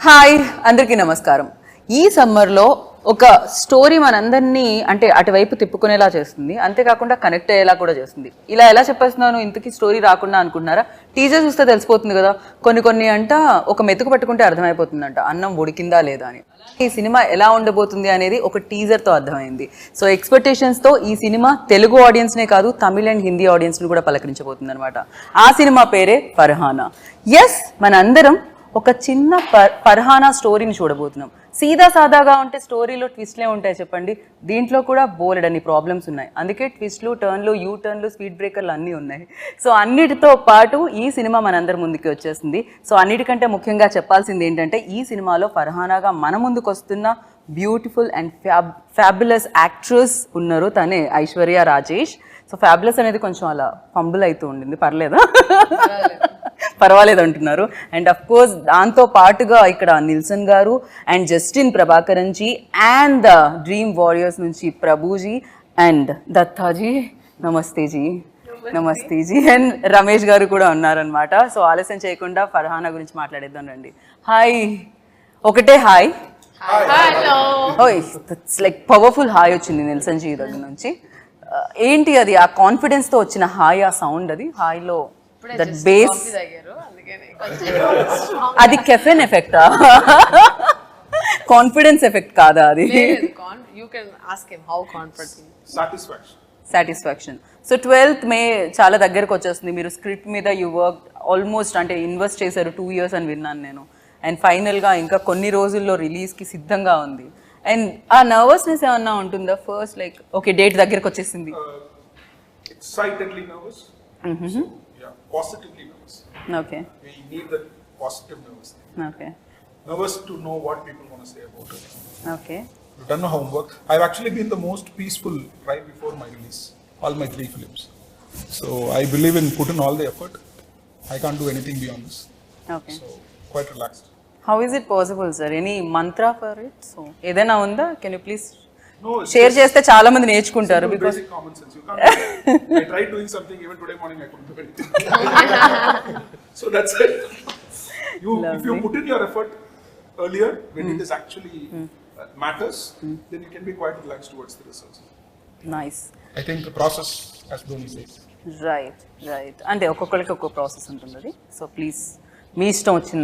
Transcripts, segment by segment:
Hi అందరికీ నమస్కారం. ఈ సమ్మర్లో ఒక స్టోరీ మనందరినీ అంటే అటువైపు తిప్పుకునేలా చేస్తుంది, అంతేకాకుండా కనెక్ట్ అయ్యేలా కూడా చేస్తుంది. ఇలా ఎలా చెప్పేస్తున్నాను, ఇంతకీ స్టోరీ రాకుండా అనుకుంటున్నారా? టీజర్ చూస్తే తెలిసిపోతుంది కదా. కొన్ని అంట ఒక మెతుకు పట్టుకుంటే అర్థమైపోతుందంట అన్నం ఉడికిందా లేదా అని. ఈ సినిమా ఎలా ఉండబోతుంది అనేది ఒక టీజర్తో అర్థమైంది. సో ఎక్స్పెక్టేషన్స్తో ఈ సినిమా తెలుగు ఆడియన్స్నే కాదు, తమిళ్ అండ్ హిందీ ఆడియన్స్ని కూడా పలకరించబోతుంది అనమాట. ఆ సినిమా పేరే ఫర్హానా. ఎస్, మనందరం ఒక చిన్న ఫర్హానా స్టోరీని చూడబోతున్నాం. సీదా సాదాగా ఉంటే స్టోరీలో ట్విస్ట్లే ఉంటాయి చెప్పండి. దీంట్లో కూడా బోలెడన్ని ప్రాబ్లమ్స్ ఉన్నాయి. అందుకే ట్విస్ట్లు, టర్న్లు, యూ టర్న్లు, స్పీడ్ బ్రేకర్లు అన్నీ ఉన్నాయి. సో అన్నిటితో పాటు ఈ సినిమా మనందరి ముందుకి వచ్చేస్తుంది. సో అన్నిటికంటే ముఖ్యంగా చెప్పాల్సింది ఏంటంటే, ఈ సినిమాలో ఫర్హానాగా మన ముందుకు వస్తున్న బ్యూటిఫుల్ అండ్ ఫ్యాబులస్ యాక్ట్రెస్ ఉన్నారు. తనే ఐశ్వర్య రాజేష్. సో ఫ్యాబులస్ అనేది కొంచెం అలా ఫంబుల్ అవుతూ ఉండింది, పర్వాలేదు అంటున్నారు. అండ్ అఫ్ కోర్స్ దాంతో పాటుగా ఇక్కడ నిల్సన్ గారు and Justin Prabhakaran ji and the Dream Warriors నుంచి ప్రభుజీ అండ్ దత్తాజీ, నమస్తేజీ అండ్ రమేష్ గారు కూడా ఉన్నారనమాట. సో ఆలస్యం చేయకుండా ఫర్హానా గురించి మాట్లాడేద్దాం రండి. హాయ్, ఒకటే హాయ్. ఓయ్, ఇట్స్ లైక్ పవర్ఫుల్ హాయ్ వచ్చింది నిల్సన్ జీ దగ్గర నుంచి. ఏంటి అది, ఆ కాన్ఫిడెన్స్తో వచ్చిన హాయ్, ఆ సౌండ్, అది హాయ్లో దట్ బేస్, అది కెఫెన్ ఎఫెక్టా, కాన్ఫిడెన్స్ ఎఫెక్ట్ కాదా అది? సాటిస్ఫాక్షన్. సో 12th May చాలా దగ్గరకు వచ్చేస్తుంది. మీరు స్క్రిప్ట్ మీద యూ వర్క్ ఆల్మోస్ట్, అంటే ఇన్వెస్ట్ చేశారు 2 years అని విన్నాను నేను. అండ్ ఫైనల్గా ఇంకా కొన్ని రోజుల్లో రిలీజ్కి సిద్ధంగా ఉంది. అండ్ ఆ నర్వస్నెస్ ఏమన్నా ఉంటుందా ఫస్ట్, లైక్ ఓకే డేట్ దగ్గరకు వచ్చేసింది? Excitedly nervous. So, yeah, positively nervous. Okay. We need that positive nervousness. Okay. Nervous to know what people want to say about it. Okay. We've done our homework. I've actually been the most peaceful right before my release, all my 3 films. So I believe in put in all the effort. I can't do anything beyond this. Okay. So quite relaxed. How is it possible, sir? Any mantra for it? So ఏదైనా ఉందా? Can you please share చేస్తే చాలా మంది నేర్చుకుంటారు. Because basic common sense. You can't. I tried doing something even today morning. I couldn't do anything. So that's it. If you put in your effort earlier when it is actually matters, then you can be quite relaxed towards the results. Nice. I think the process, as Dhoni says. Right. అంటే ఒక్కొక్కరికి ఒక్కొక్క process ఉంటుంది అది. So please మీ ఇష్టం వచ్చిన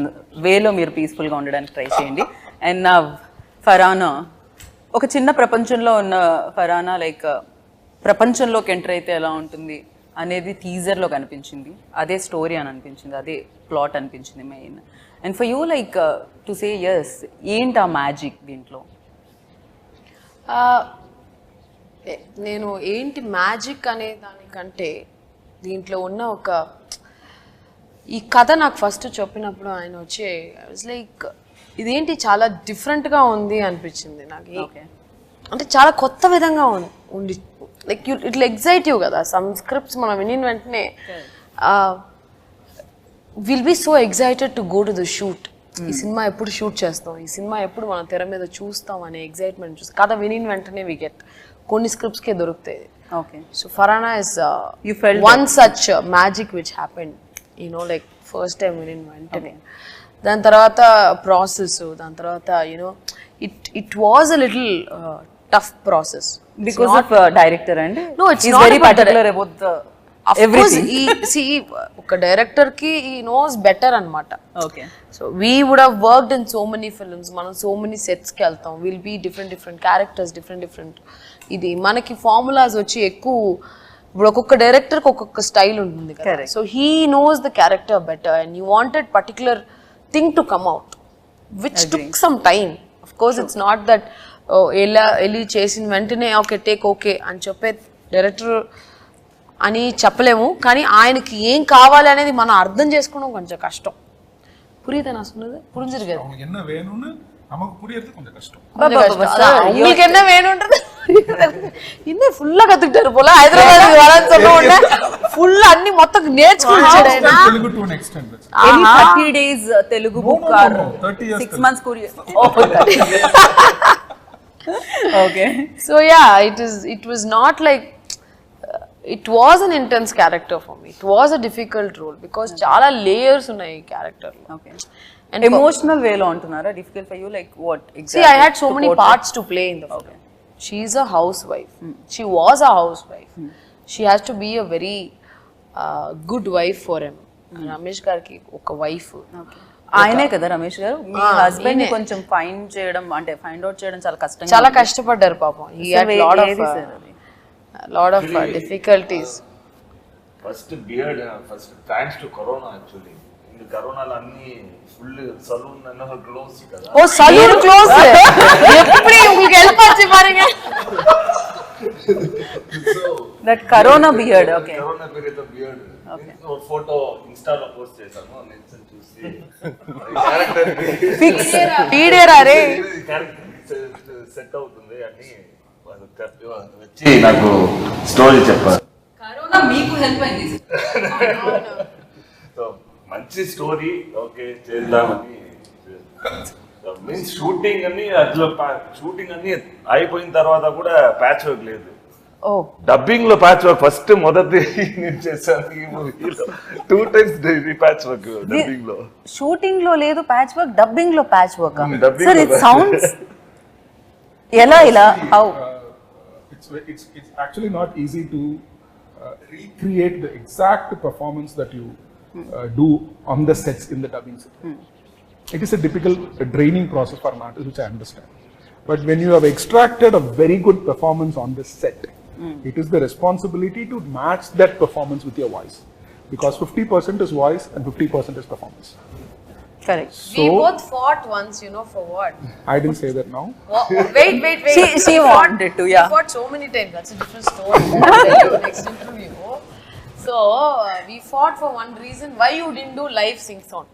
వేలో మీరు పీస్ఫుల్గా ఉండడానికి ట్రై చేయండి. అండ్ నా ఫర్హానా ఒక చిన్న ప్రపంచంలో ఉన్న ఫర్హానా, లైక్ ప్రపంచంలోకి ఎంటర్ అయితే ఎలా ఉంటుంది అనేది టీజర్లో కనిపించింది. అదే స్టోరీ అని అనిపించింది, అదే ప్లాట్ అనిపించింది main. And for you like to say yes, ఏంటి ఆ మ్యాజిక్ దీంట్లో? నేను ఏంటి మ్యాజిక్ అనే దానికంటే దీంట్లో ఉన్న ఒక ఈ కథ నాకు ఫస్ట్ చెప్పినప్పుడు ఆయన వచ్చి లైక్ ఇదేంటి చాలా డిఫరెంట్గా ఉంది అనిపించింది నాకు. అంటే చాలా కొత్త విధంగా ఉండి లైక్ ఇట్లా ఎగ్జైటివ్ కదా. సమ్ స్క్రిప్ట్స్ మనం వినిన వెంటనే will be so excited to go to the shoot. ఈ సినిమా ఎప్పుడు షూట్ చేస్తాం, ఈ సినిమా ఎప్పుడు మనం తెర మీద చూస్తాం అనే ఎగ్జైట్మెంట్ చూస్తాం. కథ వినిన వెంటనే వి గెట్. కొన్ని స్క్రిప్ట్స్కే దొరుకుతాయి. So Farhana is one such magic which happened, like first time వినిన వెంటనే. దాని తర్వాత ప్రాసెస్, దాని తర్వాత it was a little tough process because of director and no it's not very particular about the ఒక డైరెక్టర్ కి ఈ నోస్ బెటర్ అన్నమాట. Okay. So we would have worked in so many films. మనం so many sets కి వెళ్తాం, will be different characters, different. ఇది మనకి formulas వచ్చి ఎక్కువ. ఇప్పుడు ఒక్కొక్క డైరెక్టర్కి ఒక్కొక్క స్టైల్ ఉంటుంది కదా. So he knows the character better and you wanted particular thing to come out which took some time. Of course it's not that వెళ్ళి చేసిన వెంటనే ఓకే టేక్ ఓకే అని చెప్పే డైరెక్టర్ అని చెప్పలేము. కానీ ఆయనకి ఏం కావాలి అనేది మనం అర్థం చేసుకోవడం కొంచెం కష్టం. புரியுதா சொன்னது? புரிஞ்சிருக்காது. அவங்க என்ன வேணும்னு நமக்கு புரியறது கொஞ்சம் கஷ்டம். உங்களுக்கு என்ன வேணும்ன்றது இன்னும் ஃபுல்லா கத்துக்கிட்டாரு போல. హైదరాబాద్ வரని சொன்ன உடனே ఫుల్ అన్ని మొత్తం నేర్చుకున్నాడు ఆయన. Telugu to an extent. Any 30 days Telugu book or 6 months Korean? Okay. So yeah, it was not like it was an intense character for me. It was a difficult role because chala layers unnai character lo. Okay. And emotional వేలో అంటున్నారా difficult for you like what see, I had so many parts to play in the film. She's a housewife. She was a housewife. She has to be a very good wife for him. Ramesh garki oka wife. ఆయనే కదా రమేష్ గారు మీ husband ని కొంచెం find చేయడం అంటే find out చేయడం చాలా కష్టపడ్డారు పాపం. He had lot of difficulties. First beard first thanks to corona actually இந்த కరోనాలో అన్ని ఫుల్ సలూన్ అన్న క్లోజ్ కదా. ఓ సలూన్ క్లోజ్. எப்படி உங்களுக்கு ஹெல்ப் ஆச்சு பாருங்க. That corona beard okay corona period beard ఒక ఫోటో ఇన్స్టాలో పోస్ట్ చేశాను నేను చూసి క్యారెక్టర్ ఫిక్స్ వీడియోరా రే క్యారెక్టర్ సెట్ అవుతుంది అని వచ్చి నాకు స్టోరీ చెప్పారు. కరోనా మీకు హెల్ప్ అయింది. సో మంచి స్టోరీ ఓకే చేద్దామని మీన్స్ షూటింగ్ అన్ని అందులో షూటింగ్ అన్ని అయిపోయిన తర్వాత కూడా ప్యాచ్ వర్క్ లేదు. ఓ డబ్బింగ్ లో ప్యాచ్ వర్క్ ఫస్ట్ మొదటి నేను చేశాను ఈ మూవీలో 2 times ప్యాచ్ వర్క్ డబ్బింగ్ లో. షూటింగ్ లో లేదు ప్యాచ్ వర్క్, డబ్బింగ్ లో ప్యాచ్ వర్క్. dubbing సార్ లో ఇట్ సౌండ్స్ ఎలా ఇలా how It's actually not easy to recreate the exact performance that you do on the sets in the dubbing set. It is a difficult draining process for an artist, which I understand. But when you have extracted a very good performance on the set, it is the responsibility to match that performance with your voice, because 50% is voice and 50% is performance. Correct. We both fought once, you know, for what? I didn't say that now. Wait. She wanted to, yeah. We fought so many times. That's a different story. I'll tell you next interview. So we fought for one reason. Why you didn't do live sing song?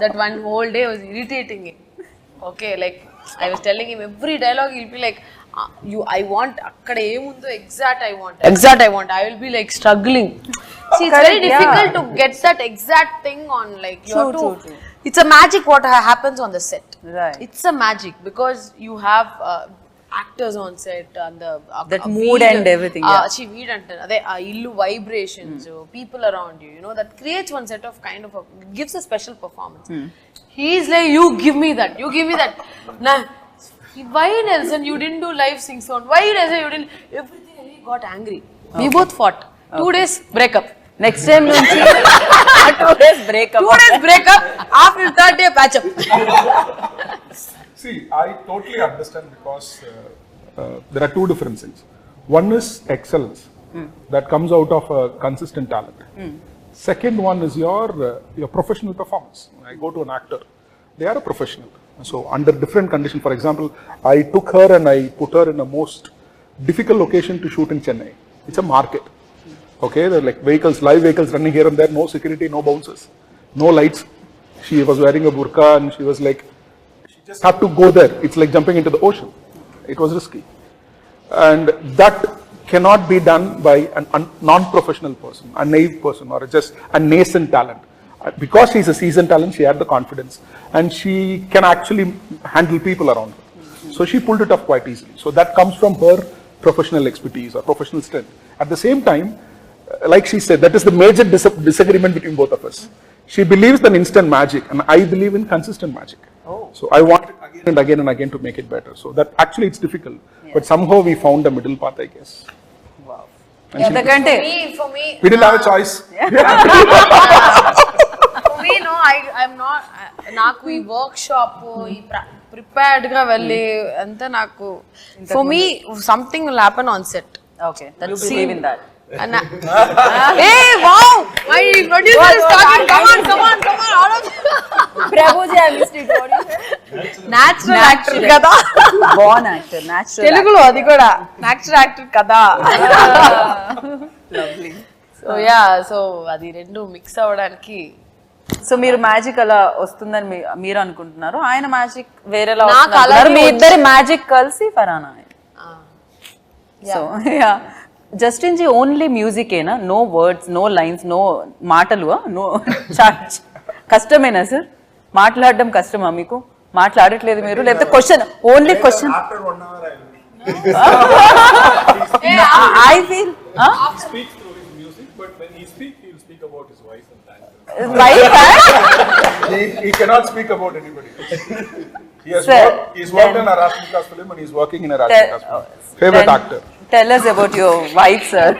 That one whole day was irritating him. Okay, like I was telling him every dialogue he'll be like, I want akkada emundo exact I want. I will be like struggling. See, it's very difficult to get that exact thing on, like you have to. True. It's a magic what happens on the set. Right. It's a magic because you have actors on set and the That mood and everything, yeah. She weed ante ade illu vibrations, people around you, you know, that creates one set of kind of gives a special performance. He's like, you give me that. Nah, why Nelson you didn't do live sing sound? Why Nelson you didn't? Everything, and he got angry. We both fought. 2 days breakup. Next time నుంచి 2 days breakup. After 3rd day patch up. See, I totally understand, because there are two different things. One is excellence that comes out of a consistent talent. Second one is your professional performance. I go to an actor, they are a professional. So under different conditions, for example, I took her and I put her in a most difficult location to shoot in Chennai. It's a market. Okay, there are like live vehicles running here and there, no security, no bouncers, no lights. She was wearing a burqa and she was like, she just had to go there. It's like jumping into the ocean. It was risky. And that cannot be done by a non-professional person, a naive person, or just a nascent talent. Because she's a seasoned talent, she had the confidence and she can actually handle people around her. So she pulled it off quite easily. So that comes from her professional expertise or professional strength. At the same time, like she said, that is the major disagreement between both of us. She believes in instant magic and I believe in consistent magic. So I want it again and again to make it better. So that actually it's difficult, but somehow we found a middle path, I guess. Wow. And For me, we didn't have a choice. for me, no, I'm not. Naku ee workshop, ee prepared ga velli anta naku. For me, something will happen on set. Okay, that you believe in that. And hey, wow! My producer is talking. Come on! Out of Prabhuji, I missed it. What do you say? natural actor kada. Born actor, natural. Telugulo adi kuda natural actor kada. Lovely. So yeah, so adi rendu mix avvadaniki. So మీరు magic అలా వస్తుందని మీరు అనుకుంటున్నారు, ఆయన magic వేరేలా నాకు వస్తుంది. అలాగే మీ ఇద్దరి మ్యాజిక్ కలిసి Farhana. So ya Justin ji only music ఏనా, no words, no lines, no మాటలు, నో కష్టమేనా సార్? మాట్లాడడం కష్టమా మీకు? మాట్లాడట్లేదు మీరు, లేకపోతే question only question? I feel speaks through his music, but when he's he'll speak about his wife and that. Wife, huh? He cannot speak about anybody else. Sir, He's worked in a Rashmika's film and he's working in a Rashmika's film. Favorite Then actor. Tell us about your wife, sir.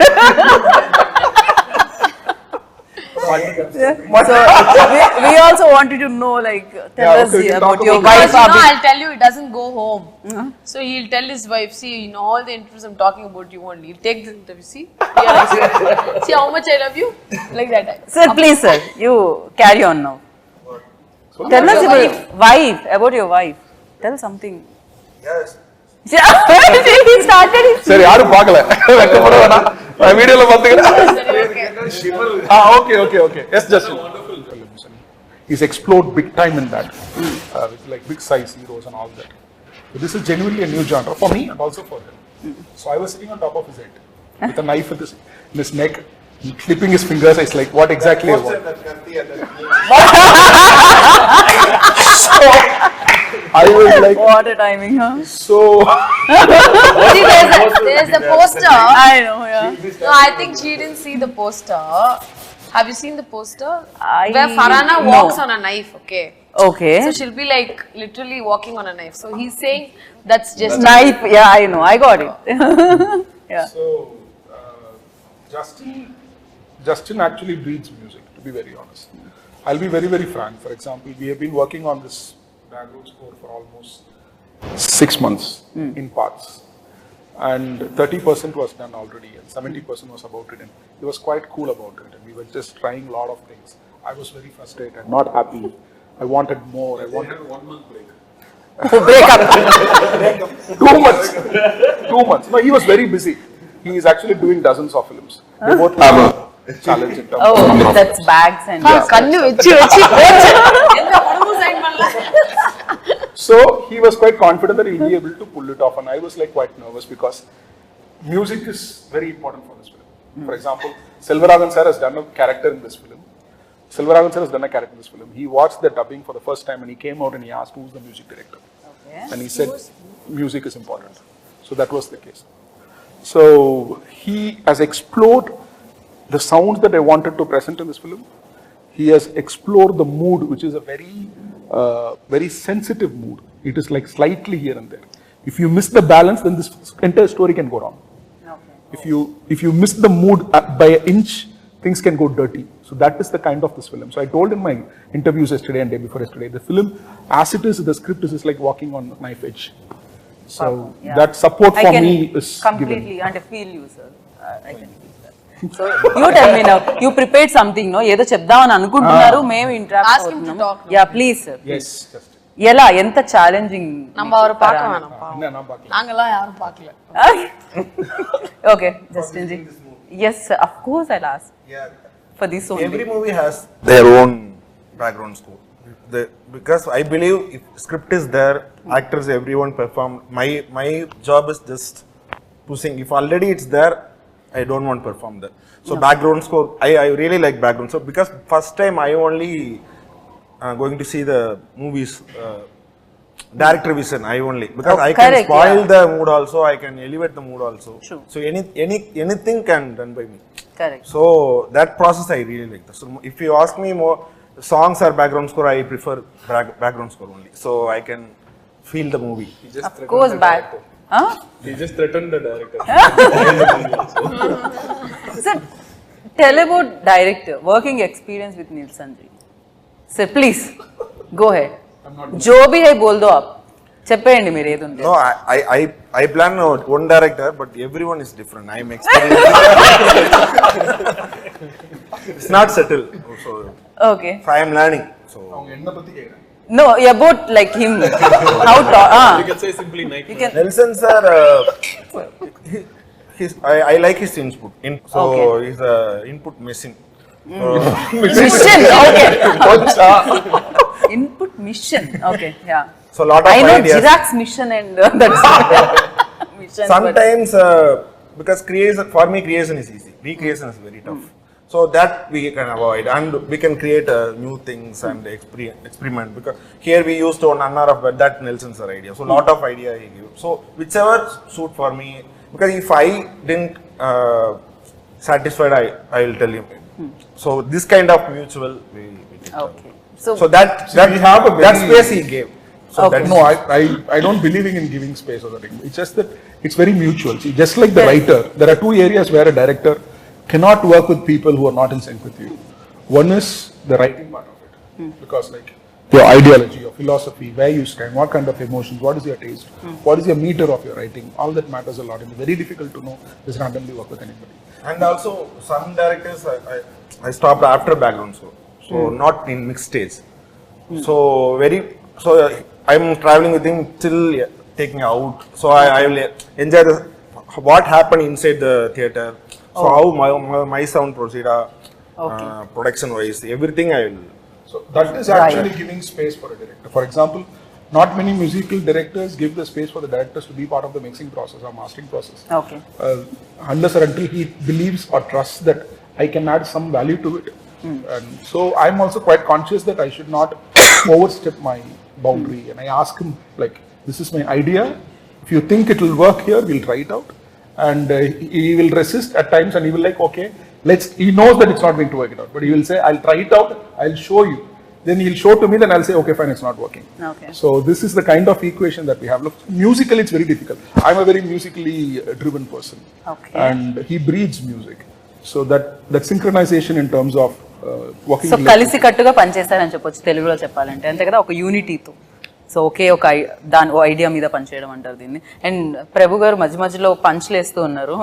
So we also wanted to know, like, tell Yeah, us okay, we can about talk your about wife. Because Abhi. I'll tell you, it doesn't go home. So he'll tell his wife, see, in all the interviews I'm talking about you only. He'll take this interview, see? See how much I love you? Like that. Sir, please, sir, you carry on now. Tell us about your wife. Tell something. Yes. He started his சரி யாரும் பார்க்கல வெக்கப்பட வேணாம் வீடியோல பாத்தீங்கன்னா okay yes just wonderful films. He's explored big time in that with like big size heroes and all that. So this is genuinely a new genre for me and also for him. So I was sitting on top of his head with a knife in his neck, clipping his fingers. It's like, what exactly I want. So I was like, what a timing, huh? so See, there's the poster. I know, yeah. No, I think she didn't see the poster. Have you seen the poster? I- Where Farhana no. walks on a knife, okay? Okay. So she'll be like literally walking on a knife. So he's saying that's just Knife, yeah, I know, I got it. Yeah. So, Justin actually breathes music, to be very honest. I'll be very, very frank. For example, we have been working on this background score for almost 6 months in parts. And 30% was done already, and 70% was about it. And he was quite cool about it. And we were just trying a lot of things. I was very frustrated, not happy. I wanted more. I wanted 1 month break. Break up. 2 months. 2 months. No, he was very busy. He is actually doing dozens of films. They both have a challenge in terms of Oh, number of that's bags and கண்ணு வச்சு எந்த படமும் sign பண்ணல. So he was quite confident that he'll be able to pull it off, and I was like quite nervous because music is very important for this film. For example, Selvaraghan sir has done a character in this film. Selvaraghan sir has done a character in this film. He watched the dubbing for the first time and he came out and he asked who's the music director. Okay. And he said music is important. So that was the case. So he has explored the sounds that I wanted to present in this film. He has explored the mood, which is a very sensitive mood. It is like slightly here and there. If you miss the balance, then this entire story can go wrong. Okay. If you miss the mood by an inch, things can go dirty. So that is the kind of this film. So I told in my interviews yesterday and day before yesterday, the film, as it is, the script is like walking on a knife edge. So Yeah. that support I for can me is completely given. and I feel you, sir. I can feel that. So you tell me now. You prepared something, no? ఏదో చెప్దామని అనుకుంటున్నారు, మేము interact Ask him to అవుతున్నాము. talk, no? Yeah, please, sir. Yes, just. ఎలా ఎంత challenging நம்ம அவரை பார்க்க வேணாம் பாவம். என்ன பார்க்கல. நாங்கெல்லாம் யாரும் பார்க்கல. Okay, Justin ji. Yes, sir. Of course I'll ask Yeah. for this only. Every movie has their own background score. Because I believe if script is there, actors, everyone perform. My job is just pushing. If already it's there, I don't want to perform that. So background score, I really like background. So because first time I only going to see the movies director vision. I only because I can correct, spoil yeah. the mood also. I can elevate the mood also. True. So anything can done by me. Correct. So that process I really like. So if you ask me more songs or background score, I prefer background score only. So I can feel the movie. Of course, back. Huh? He just threatened the director. Sir, tell about director, working experience with Nilsson ji. Sir, please, go ahead. जो भी है बोल दो आप. చెప్పేయండి మీరు ఏది ఉంటే. No, I plan one director, but everyone is different. I am experienced. It's not settled. So Okay. I am learning. So அவங்க என்ன பத்தி கேக்குறாங்க? No, about like him. How to, You can say simply Nike. you can. Nelson sir, I like his input. So Okay. he's a input machine. Mission. Okay. Input mission. Okay. Yeah. So lot of I know ideas. Chirag's mission and that's mission. but- Sometimes because for me creation is easy. Recreation is very tough. So that we can avoid and we can create new things and experiment because here we used one hour of that Nelson sir idea. So lot of idea he gave. So whichever suit for me because if I didn't satisfied I will tell him So this kind of mutual we take care. Okay. So that we have a that very- space he gave. So Okay. that's No, I don't believe in giving space or something. It's just that it's very mutual. See, just like the Yes. writer, there are two areas where a director cannot work with people who are not in sync with you. One is the writing part of it, because like your ideology, your philosophy, where you stand, what kind of emotions, what is your taste, what is your meter of your writing, all that matters a lot. And it's very difficult to know just randomly work with anybody. And also some directors I stopped after background score, so not in mixed stage. So I'm traveling with him till taking out. So I will enjoy what happened inside the theater. So how my sound proceed, production wise, everything I will. So that is actually giving space for a director. For example, not many musical directors give the space for the directors to be part of the mixing process or mastering process. Okay. Unless or until he believes or trusts that I can add some value to it. And so I'm also quite conscious that I should not overstep my boundary. And I ask him, like, this is my idea. If you think it will work here, we'll try it out. And he will resist at times, and he will like, okay, he knows that it's not going to work it out, but he will say, I'll try it out, I'll show you. Then he'll show to me, then I'll say, okay, fine, it's not working. Okay. So this is the kind of equation that we have. Look, musically, it's very difficult. I'm a very musically driven person. Okay. And he breathes music. So that synchronization in terms of working. So కలిసి కట్టుగా పనిచేస్తారని చెప్పొచ్చు తెలుగులో చెప్పాలంటే, అంతే కదా, ఒక యూనిటీతో. So ఒకే ఒక దాని ఐడియా మీద పనిచేయడం అంటారు దీన్ని. అండ్ ప్రభు గారు మధ్య మధ్యలో పంచ్లు వేస్తూ ఉన్నారు.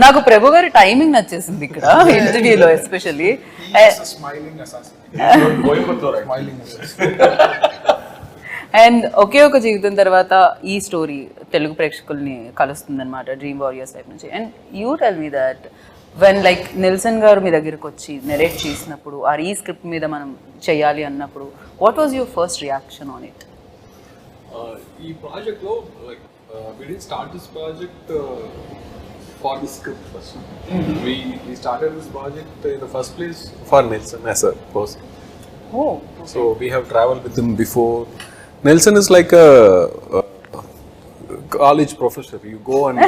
నాకు ప్రభు గారి టైమింగ్ నచ్చేసింది ఇక్కడ ఇంటర్వ్యూలో especially. Smiling assassin. Coimbatore Smiling assassin. And ఒకే ఒక జీవితం తర్వాత ఈ స్టోరీ తెలుగు ప్రేక్షకుల్ని కలుస్తుంది అనమాట, డ్రీమ్ వారియర్స్ టైప్ నుంచి. And you tell me that when like Nelson గారు మీ దగ్గరికి వచ్చి నెరేట్ చేసినప్పుడు, ఆ ఈ స్క్రిప్ట్ మీద మనం చేయాలి అన్నప్పుడు, what was your first reaction on it? ఈ ప్రాజెక్ట్లో like we did start this project for the script first. We started this project in the first place for Nelson as a person. So we have traveled with him before. Nelson is like a college professor. You go and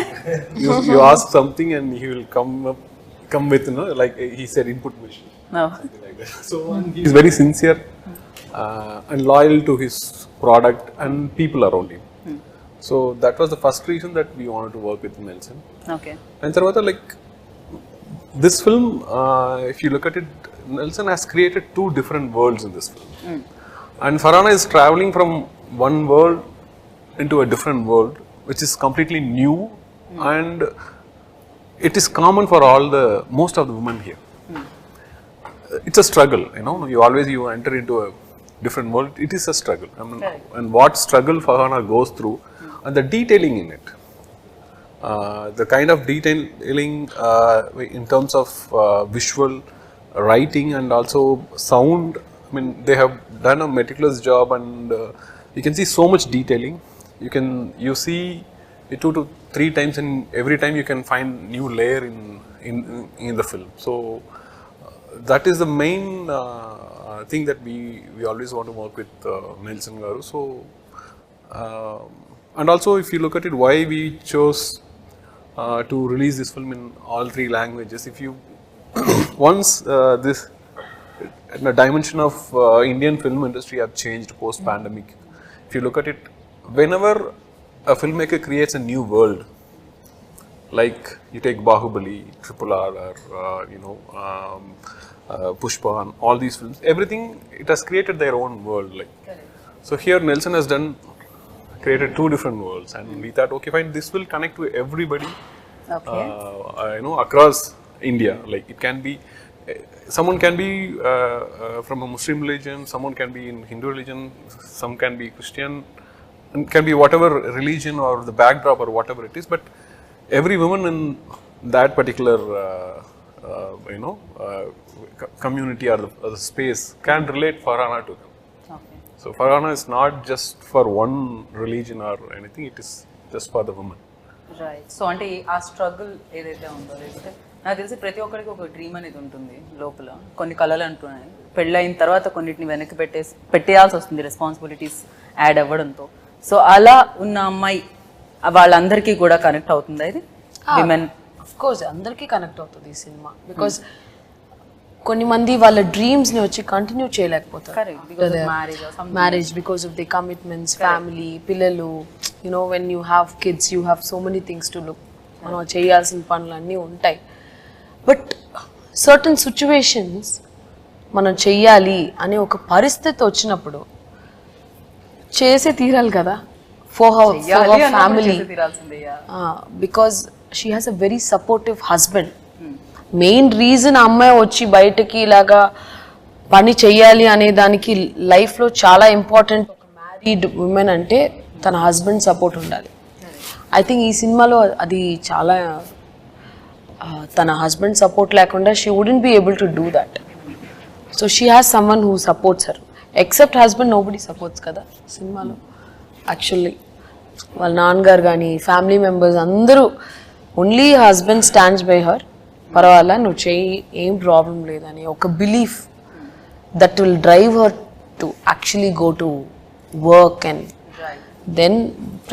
you ask something and he will come with, you know, like he said, input machine. Something like that. So he is very sincere and loyal to his product and people around him. So that was the first reason that we wanted to work with Nelson. Okay. And Sarvata, like this film, if you look at it, Nelson has created two different worlds in this film. And Farhana is traveling from one world into a different world, which is completely new, and it is common for most of the women here. It's a struggle, you know. You enter into a different world. It is a struggle. I mean, and what struggle Farhana goes through, and the detailing in it. The kind of detailing in terms of visual, writing, and also sound. I mean, they have done a meticulous job, and you can see so much detailing. You see it 2 to 3 times, and every time you can find new layer in the film. So that is the main thing that we always want to work with Nelson Garu. So and also, if you look at it, why we chose to release this film in all 3 languages. If you once this the dimension of Indian film industry have changed post pandemic. If you look at it, whenever a filmmaker creates a new world, like you take Bahubali, Triple R, or Pushpa, and all these films, everything, it has created their own world. Like, so here Nelson has created 2 different worlds, and we thought, okay, fine, this will connect to everybody, Okay. Across India. Like, it can be, someone can be from a Muslim religion, someone can be in Hindu religion, some can be Christian, and can be whatever religion or the backdrop or whatever it is, but every woman in that particular community or the space can relate Farhana to them. Okay. So Farhana is not just for one religion or anything, it is just for the woman. Right. So అంటే ఆ struggle ఏదైతే ఉందో, లేకపోతే నాకు తెలిసి ప్రతి ఒక్కరికి ఒక డ్రీమ్ అనేది ఉంటుంది లోపల, కొన్ని కళలు అంటున్నాయి, పెళ్ళైన తర్వాత కొన్నిటిని వెనక్కి పెట్టేయాల్సి వస్తుంది రెస్పాన్సిబిలిటీస్ యాడ్ అవ్వడంతో. సో అలా ఉన్న అమ్మాయి వాళ్ళందరికీ కూడా కనెక్ట్ అవుతుందా ఇది? విమెన్ కోర్స్ అందరికీ కనెక్ట్ అవుతుంది ఈ సినిమా బికాస్ కొన్ని మంది వాళ్ళ డ్రీమ్స్ ని వచ్చి కంటిన్యూ చేయలేకపోతారు Correct, because of marriage or something. Marriage because of the commitments family పిల్లలు when you have kids you have so many things to look మనం చేయాల్సిన పనులు అన్నీ ఉంటాయి బట్ సర్టన్ సిచ్యువేషన్స్ మనం చెయ్యాలి అనే ఒక పరిస్థితి వచ్చినప్పుడు చేసే తీరాలి కదా for her family because she has a very supportive husband main reason అమ్మాయి వచ్చి బయటకి ఇలాగా పని చెయ్యాలి అనే దానికి లైఫ్లో చాలా ఇంపార్టెంట్ ఒక మ్యారీడ్ ఉమెన్ అంటే తన హస్బెండ్ సపోర్ట్ ఉండాలి ఐ థింక్ ఈ సినిమాలో అది చాలా తన హస్బెండ్ సపోర్ట్ లేకుండా she wouldn't be able to do that so she has someone who supports her except husband nobody supports కదా సినిమాలో యాక్చువల్లీ వాళ్ళ నాన్నగారు కానీ ఫ్యామిలీ మెంబర్స్ అందరూ only husband stands by her పర్వాలా నువ్వు చెయ్యి ఏం ప్రాబ్లం లేదని ఒక belief that will drive her to actually go to work and then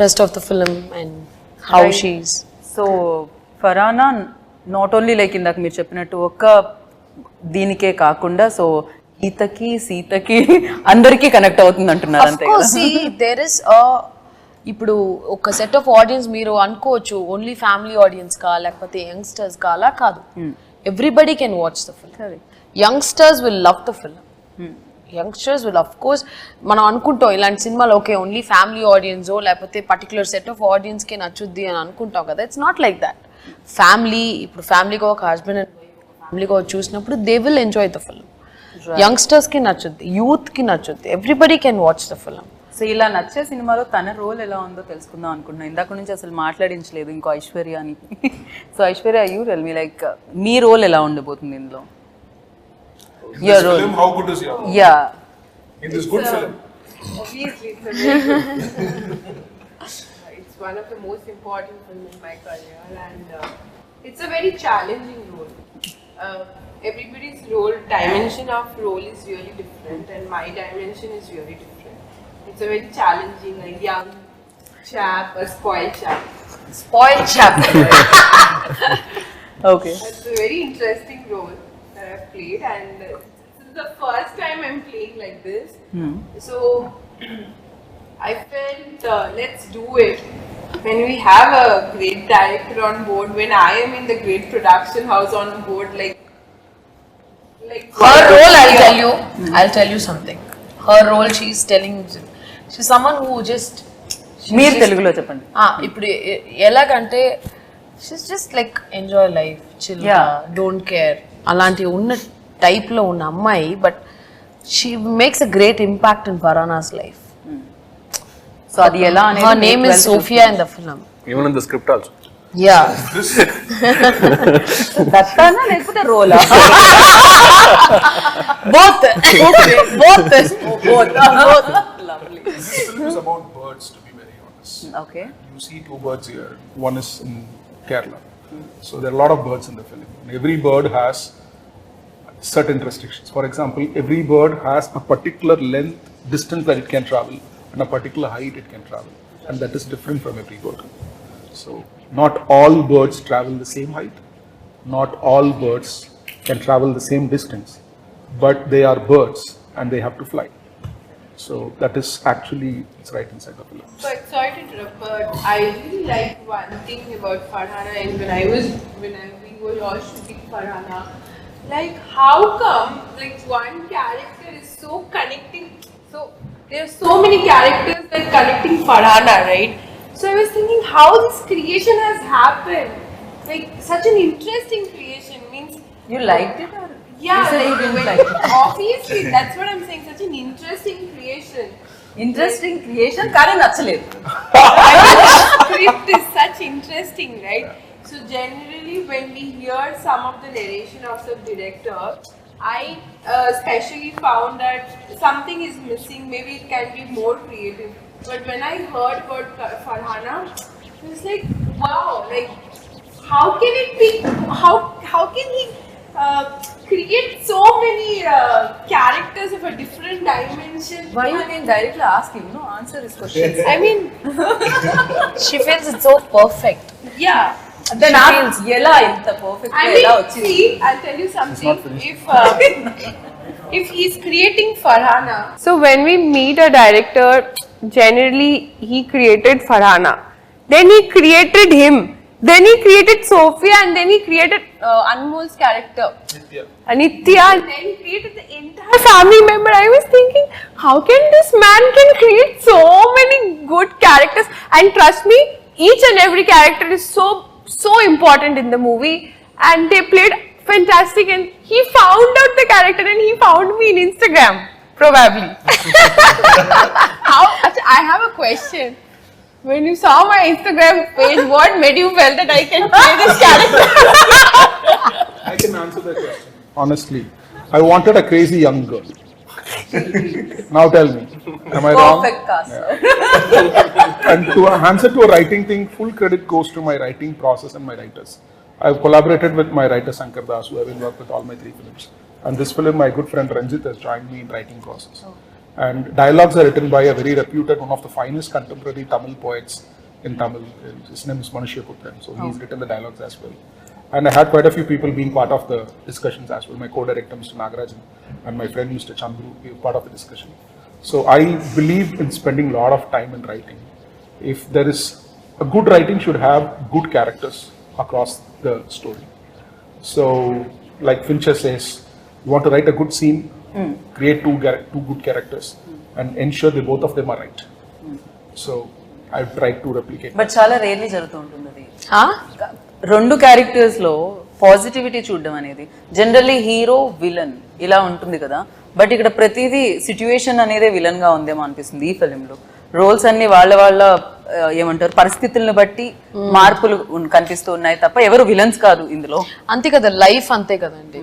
rest of the film and how she's so ఫరానా not only like ఇందాక మీరు చెప్పినట్టు ఒక్క దీనికే కాకుండా సో గీతకి సీతకి అందరికీ కనెక్ట్ అవుతుంది అంటున్నారు అంతే దేర్ ఇస్ ఇప్పుడు ఒక సెట్ ఆఫ్ ఆడియన్స్ మీరు అనుకోవచ్చు ఓన్లీ ఫ్యామిలీ ఆడియన్స్ కా లేకపోతే యంగ్స్టర్స్ కా అలా కాదు everybody can watch the film youngsters will love the film youngsters will of course మనం అనుకుంటాం ఇలాంటి సినిమాలు ఓకే ఓన్లీ ఫ్యామిలీ ఆడియన్స్ లేకపోతే పర్టికులర్ సెట్ ఆఫ్ ఆడియన్స్కి నచ్చుద్ది అని అనుకుంటాం కదా it's not like that family ఇప్పుడు ఫ్యామిలీగా ఒక హస్బెండ్ అండ్ ఫ్యామిలీగా చూసినప్పుడు they will enjoy the film యంగ్స్టర్స్కి నచ్చుద్ది యూత్కి నచ్చుద్ది everybody can watch the film so ఇలా నచ్చే సినిమాలో తన రోల్ ఎలా ఉందో తెలుసుకుందాం అనుకుంటున్నా ఇందాక నుంచి అసలు మాట్లాడించలేదు ఇంకో ఐశ్వర్య అని so Aishwarya you tell me like మీ రోల్ ఎలా ఉండబోతుంది ఇందులో This film, how good is your? Yeah In this good film. Obviously, it's a very good it's one of the most important films in my career, and it's a very challenging role. Everybody's dimension of role is really different, and my dimension is really different. It's a very challenging, a young chap, a spoiled chap. Spoiled chap. Okay It's a very interesting role that I've played, and this is the first time I'm playing like this. So I felt let's do it. When we have a great director on board, when I am in the great production house on board, like Her role, I'll tell you something. Her role, she's someone who just మీరు తెలుగులో చెప్పండి ఇప్పుడు ఎలాగంటే she's just like enjoy life chill don't care అలాంటి ఉన్న type లో ఉన్న అమ్మాయి but she makes a great impact in Farhana's life so అది ఎలా అనేది her name is Sophia in the film Even in the script also. Ya దత్తానా లేకపోతే రోలా both lovely This film is about birds, to be very honest. Okay You see two birds here. One is in Kerala. So there are a lot of birds in the film. Every bird has certain restrictions. For example, every bird has a particular length, distance that it can travel, and a particular height it can travel, and that is different from every bird. So not all birds travel the same height. Not all birds can travel the same distance, but they are birds and they have to fly. So that is actually, it's right inside the film. But sorry to interrupt, but I really like one thing about Farhana, and when we were all shooting Farhana, like how come like one character is so connecting, so there are so many characters that connecting Farhana, right? So I was thinking how this creation has happened, like such an interesting creation means. You like it or Yeah, You said you like, didn't when- like it. obviously that's what I'm saying, such an interesting creation. Interesting creation కానీ నచ్చలేదు Script is such interesting, right? So generally when we hear some of the narration of the director, I especially found that something is missing, maybe it can be more creative. But when I heard about Farhana, it was like, wow, like how can it be, how can he create so many characters of a different dimension? Why you can directly ask him no answer his questions I mean, she feels it's so perfect. yeah. Then ఎలా ఇంత perfect I ఎలా mean, వచ్చింది? see, I'll tell you something. If he's creating Farhana, so when we meet a director, generally he created Farhana, then he created him, then he created Sophia, and then he created Anmol's character, Anitya, and then he created the entire family member. I was thinking, how can this man can create so many good characters? And trust me, each and every character is so important in the movie, and they played fantastic, and he found out the character and he found me in Instagram, probably. How? I have a question. When you saw my Instagram page, what made you feel that I can play this character? I can answer that question. Honestly, I wanted a crazy young girl. Now tell me, am I wrong? Perfect cast. And to answer to a writing thing, full credit goes to my writing process and my writers. I've collaborated with my writer Shankar Das, who have been worked with all my 3 films. And this film, my good friend Ranjit has joined me in writing process. And dialogues are written by a very reputed, one of the finest contemporary Tamil poets in Tamil. His name is Manishya Putran, so he's written the dialogues as well. And I had quite a few people being part of the discussions as well. My co-director Mr. Nagarajan and my friend Mr. Chandru were part of the discussion. So I believe in spending a lot of time in writing. If there is a good writing, should have good characters across the story. So, like Fincher says, you want to write a good scene, create two good characters, and ensure that both of them are right. So, I've tried to replicate. But చాలా rarely జరుగుతూ ఉంటుంది అది. Huh? 2 characters లో positivity చూడడం అనేది generally hero villain ఇలా ఉంటుంది కదా, బట్ ఇక్కడ ప్రతిదీ సిచ్యువేషన్ అనేదే విలన్ గా ఉందేమో అనిపిస్తుంది ఈ ఫిలింలో. రోల్స్ అన్ని వాళ్ళ ఏమంటారు పరిస్థితులను బట్టి మార్పులు కనిపిస్తూ ఉన్నాయి తప్ప ఎవరు విలన్స్ కాదు ఇందులో. అంతే కదా, లైఫ్ అంతే కదండి.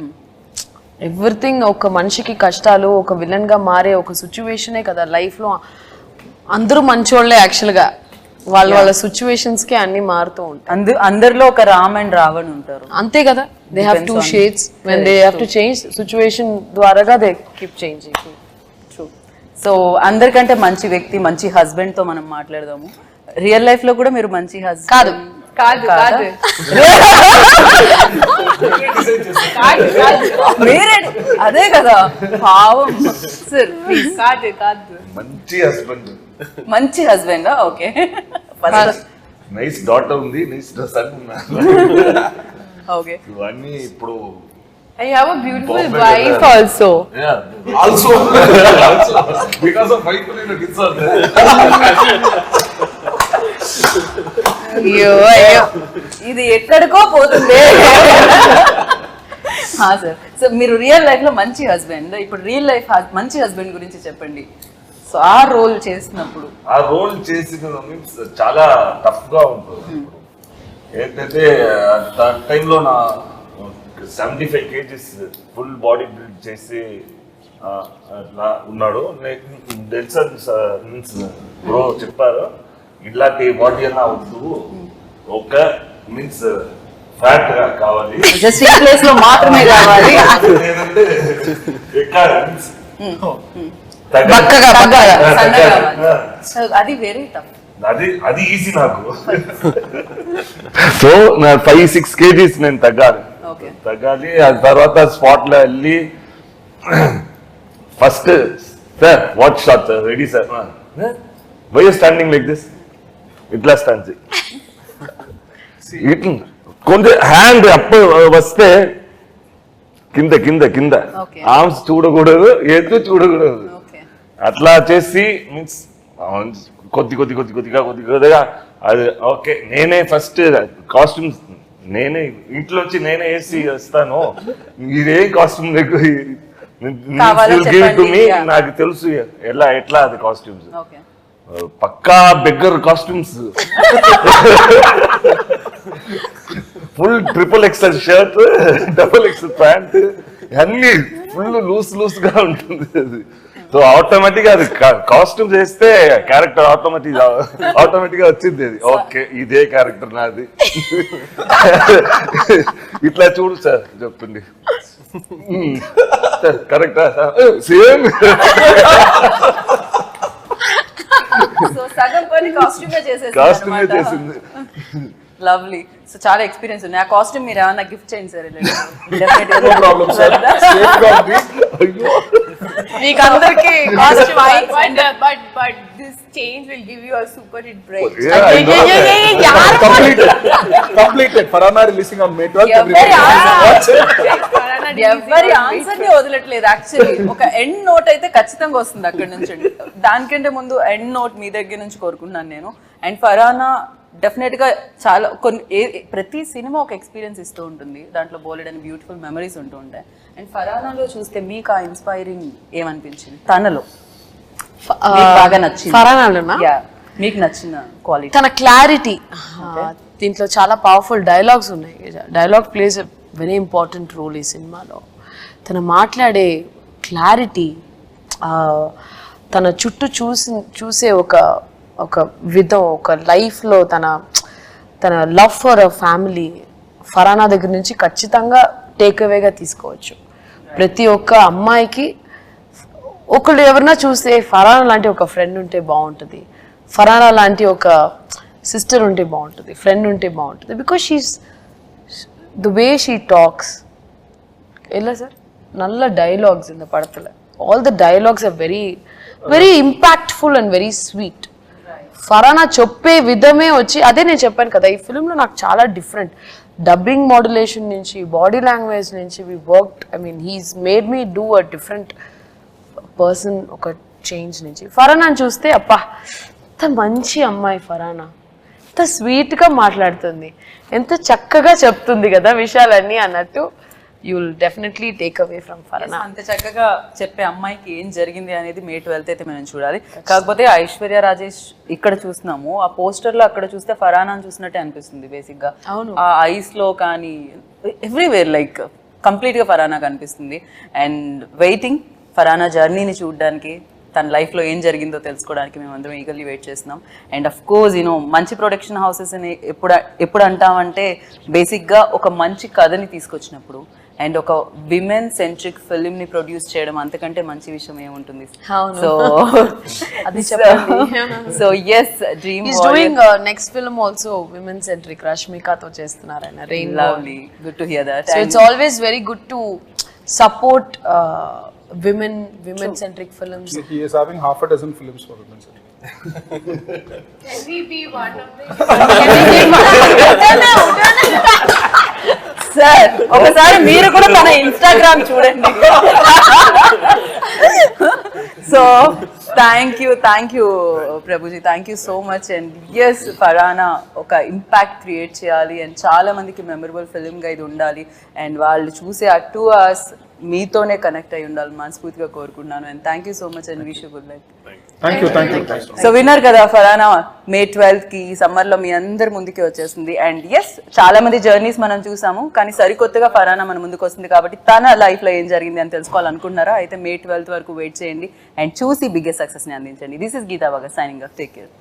ఎవ్రీథింగ్ ఒక మనిషికి కష్టాలు, ఒక విలన్ గా మారే ఒక సిచ్యువేషనే కదా లైఫ్ లో. అందరూ మంచోళ్లే యాక్చువల్ గా, వాళ్ళ సిచ్యువేషన్స్ కి అన్ని మారుతూ ఉంటాయి. అందరిలో ఒక రామ్ అండ్ రావణ్ ఉంటారు, అంతే కదా. They have 2 shades, when they have to change situation ద్వారాగా దే కీప్ చేంజింగ్. సో అందరికంటే మంచి వ్యక్తి, మంచి హస్బెండ్ తో మనం మాట్లాడదాము. రియల్ లైఫ్ లో కూడా మీరు మంచి హస్బెండ్ కాదు మీరే అదే కదా పావం. Sir please. కాదు. మంచి హస్బెండ్. ఓకే, నైస్ డాటర్ ఉంది, నైస్ సన్. ఓకే, ఇవన్నీ ఇప్పుడు I have a beautiful wife also. also because of wife and kids are there. అయ్యో ఇది ఎక్కడికో పోతుంది. సార్, సో మీరు రియల్ లైఫ్ లో మంచి హస్బెండ్, ఇప్పుడు రియల్ లైఫ్ మంచి హస్బెండ్ గురించి చెప్పండి. సో ఆ రోల్ చేసినప్పుడు, ఆ రోల్ చేసిన మీన్స్ చాలా టఫ్ గా ఉంటుంది. ఏంటంటే ఆ టైంలో నా 75 kgs ఫుల్ బాడీ బిల్డ్ చేసి అట్లా ఉన్నాడు. మీన్స్ బ్రో చెప్పారు ఇట్లాంటి బాడీ అన్నా వద్దు, ఒక మీన్స్ ఫ్యాట్ గా కావాలి, జస్ట్ ఈ ప్లేస్ లో మాత్రమే కావాలి, లేదంటే ఎక్కడ మీన్స్ అది వెరీ టఫ్. అది ఈజీ నాకు. సో నా 5-6 kgs నేను తగ్గాలి. ఆ తర్వాత స్పాట్ లో వెళ్ళి first sir what shot sir ready sir, why standing like this, ఇట్లా స్టాండ్ కొంచెం హ్యాండ్ అప్ వస్తే కింద కింద కింద ఆర్మ్స్ చూడకూడదు, ఎత్తు చూడకూడదు. అట్లా చేసి మీన్స్ కొద్దిగా అది ఓకే. నేనే ఫస్ట్ కాస్ట్యూమ్స్ నేనే ఇంట్లోంచి నేనే వేసి వస్తాను, ఇదేం కాస్ట్యూమ్ నాకు తెలుసు ఎట్లా అది కాస్ట్యూమ్స్ పక్కా beggar costumes. Full XXL shirt, XXL pant, అన్ని ఫుల్ లూస్ గా ఉంటుంది అది. సో ఆటోమేటిక్ అది కాస్ట్యూమ్స్ వేస్తే క్యారెక్టర్ ఆటోమేటిక్ గా వచ్చింది అది. ఓకే ఇదే క్యారెక్టర్ నాది, ఇట్లా చూడు సార్ చెప్తుంది. కరెక్టా సార్, సేమ్. కాస్ట్యూమే చేసింది. లవ్లీ. సో చాలా ఎక్స్పీరియన్స్ ఉంది. ఆ కాస్ట్యూమ్ మీరు ఏమన్నా గిఫ్ట్ చేయండి sir. No problem, sir. Safe గా ఉంది. మీకు అందరికి costume But this change will give you a super hit break. Yeah, I know that. Completed. Farhana releasing on May 12th. ఎవరి ఆన్సర్ ని వదలట్లేదు యాక్చువల్లీ. ఒక ఎండ్ నోట్ అయితే ఖచ్చితంగా వస్తుంది అక్కడి నుంచి. దానికంటే ముందు ఎండ్ నోట్ మీ దగ్గర నుంచి కోరుకుంటున్నాను నేను. అండ్ ఫరానా డెఫినెట్ గా చాలా ప్రతి సినిమా ఒక ఎక్స్పీరియన్స్ ఇస్తూ ఉంటుంది. దాంట్లో బోలెడని బ్యూటిఫుల్ మెమరీస్ ఉంటూ ఉంటాయి. అండ్ ఫరానాలో చూస్తే మీకు ఆ ఇన్స్పైరింగ్ ఏమనిపించింది? తనలో మీకు బాగా నచ్చింది ఫరానాలోనా? మీకు నచ్చిన క్వాలిటీ? తన క్లారిటీ. దీంట్లో చాలా పవర్ఫుల్ డైలాగ్స్ ఉన్నాయి. Dialogue plays a very important role ఈ సినిమాలో. తను మాట్లాడే క్లారిటీ, తన చుట్టూ చూసే ఒక విధం, ఒక లైఫ్లో తన లవ్ ఫర్ అ ఫ్యామిలీ ఫరానా దగ్గర నుంచి ఖచ్చితంగా టేక్ అవేగా తీసుకోవచ్చు. ప్రతి ఒక్క అమ్మాయికి ఒకళ్ళు ఎవరన్నా చూస్తే ఫరానా లాంటి ఒక ఫ్రెండ్ ఉంటే బాగుంటుంది, ఫరానా లాంటి ఒక సిస్టర్ ఉంటే బాగుంటుంది, ఫ్రెండ్ ఉంటే బాగుంటుంది. Because she's the way she talks. ఎలా సార్ நல்ல డైలాగ్స్ இந்த படத்துல. All the dialogues are very very impactful and very sweet. Farhana చెప్పే విధమే వచ్చి అదే నేను చెప్పాను కదా, ఈ ఫిల్మ్లో నాకు చాలా డిఫరెంట్ డబ్బింగ్ మాడ్యులేషన్ నుంచి, బాడీ లాంగ్వేజ్ నుంచి we worked. I mean he's made me do a different person. ఒక చేంజ్ నుంచి ఫరానాని చూస్తే అప్పా ఎంత మంచి అమ్మాయి ఫరానా, ఎంత స్వీట్గా మాట్లాడుతుంది, ఎంత చక్కగా చెప్తుంది కదా విషయాలన్నీ అన్నట్టు. You will definitely take away from ఫరానా. అంత చక్కగా చెప్పే అమ్మాయికి ఏం జరిగింది అనేది May 12th అయితే మనం చూడాలి. కాకపోతే ఐశ్వర్య రాజేష్ ఇక్కడ చూస్తున్నాము, ఆ పోస్టర్ లో అక్కడ చూస్తే ఫరానాని చూసినట్టే అనిపిస్తుంది బేసిక్ గా. ఆ ఐస్ లో కానీ ఎవ్రీవేర్ లైక్ కంప్లీట్ గా ఫరానా కనిపిస్తుంది. అండ్ వెయిటింగ్ ఫరానా జర్నీని చూడడానికి, తన లైఫ్లో ఏం జరిగిందో తెలుసుకోవడానికి మేమందరం ఈగర్లీ వెయిట్ చేస్తున్నాం. అండ్ అఫ్ కోర్స్ మంచి ప్రొడక్షన్ హౌసెస్ అని ఎప్పుడు అంటామంటే బేసిక్గా ఒక మంచి కథని తీసుకొచ్చినప్పుడు అండ్ ఒక విమెన్ సెంట్రిక్ ఫిల్మ్ ని ప్రొడ్యూస్ చేయడం అంతకంటే మంచి విషయం ఏముంటుంది. So yes dream doing next film also women centric రష్మికతో చేస్తున్నారు ఆయన. రెయిన్ lovely, good to hear that. So it's always very good to support women centric films. He is having half a dozen films for women centric. Can we be one of them? Sir ఒకసారి మీరు కూడా తన Instagram చూడండి. So thank you Prabhuji, thank you so much. And as ఫరానా ఒక impact create చేయాలి and చాలా మందికి మెమరబుల్ ఫిల్మ్గా ఇది ఉండాలి అండ్ వాళ్ళు చూసే ఆ 2 hours మీతోనే కనెక్ట్ అయి ఉండాలి మనస్ఫూర్తిగా కోరుకుంటున్నాను. And thank you so much and wish you good luck. Thank you. So విన్నారు కదా ఫరానా May 12th కి ఈ సమ్మర్ లో మీ అందరి ముందుకి వచ్చేస్తుంది. అండ్ ఎస్ చాలా మంది జర్నీస్ మనం చూసాము, కానీ సరికొత్తగా ఫరానా మన ముందుకు వస్తుంది కాబట్టి తన లైఫ్ లో ఏం జరిగింది అని తెలుసుకోవాలనుకుంటున్నారా అయితే May 12th వరకు వెయిట్ చేయండి అండ్ చూసి బిగ్గెస్ట్ సక్సెస్ ని అందించండి. This is Geeta Bhagat signing off. Take care.